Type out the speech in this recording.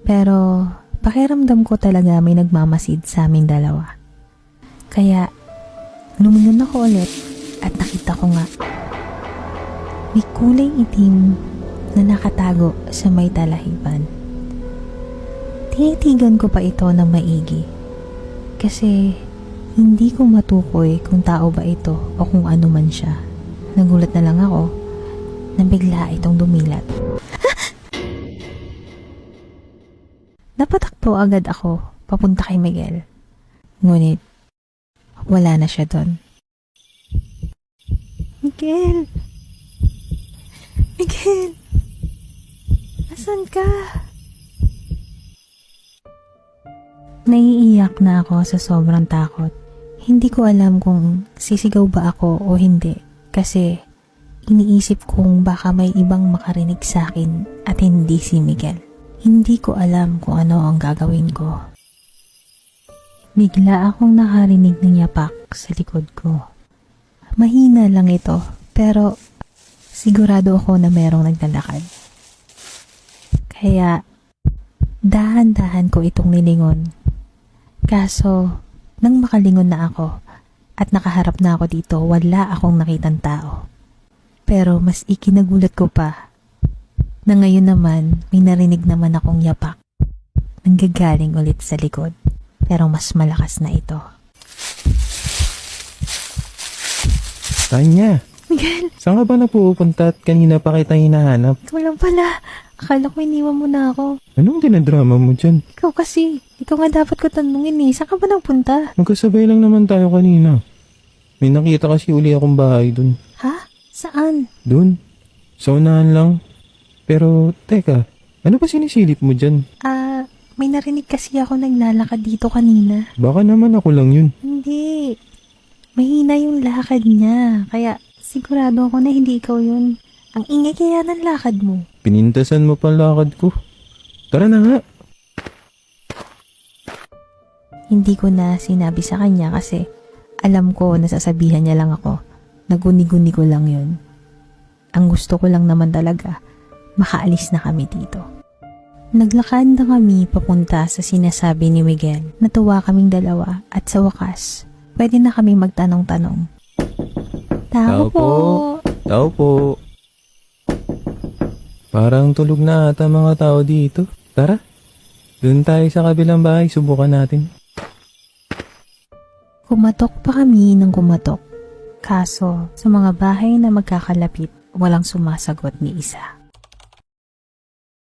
Pero pakiramdam ko talaga may nagmamasid sa aming dalawa. Kaya lumingon ako ulit at nakita ko nga may kulay itim na nakatago sa may talahiban. Tinitigan ko pa ito ng maigi kasi hindi ko matukoy kung tao ba ito o kung ano man siya. Nagulat na lang ako na bigla itong dumilat. Napatakbo agad ako papunta kay Miguel. Ngunit wala na siya doon. Miguel! Miguel! Asan ka? Naiiyak na ako sa sobrang takot. Hindi ko alam kung sisigaw ba ako o hindi kasi iniisip kong baka may ibang makarinig sa akin at hindi si Miguel. Hindi ko alam kung ano ang gagawin ko. Bigla akong nakarinig ng yapak sa likod ko. Mahina lang ito pero sigurado ako na merong naglalakad. Kaya dahan-dahan ko itong nilingon. Kaso, nang makalingon na ako at nakaharap na ako dito, wala akong nakitang tao. Pero mas ikinagulat ko pa na ngayon naman may narinig naman akong yapak. Nanggagaling ulit sa likod, pero mas malakas na ito. Tanya, Miguel! saan ka ba napupunta at kanina pa kita hinahanap? Ikaw lang pala. Akala ko iniwan mo na ako. Anong dinadrama mo dyan? Ikaw kasi. Ikaw nga dapat ko tanungin eh. Saan ka ba nagpunta? Magkasabay lang naman tayo kanina. May nakita kasi uli akong bahay dun. Ha? Saan? Dun? Sa unahan lang. Pero, teka, ano ba sinisilip mo dyan? May narinig kasi ako naglalakad dito kanina. Baka naman ako lang yun. Hindi. Mahina yung lakad niya. Kaya sigurado ako na hindi ikaw yun. Ang ingay kaya ng lakad mo. Pinintasan mo pa ang lakad ko. Tara na nga. Hindi ko na sinabi sa kanya kasi alam ko na sasabihan niya lang ako. Naguni-guni ko lang yun. Ang gusto ko lang naman talaga, makaalis na kami dito. Naglakad na kami papunta sa sinasabi ni Miguel. Natuwa kaming dalawa at sa wakas, pwede na kaming magtanong-tanong. Tao po. Tao po. Parang tulog na ata mga tao dito. Tara, dun tayo sa kabilang bahay, subukan natin. Kumatok pa kami ng kumatok. Kaso, sa mga bahay na magkakalapit, walang sumasagot ni isa.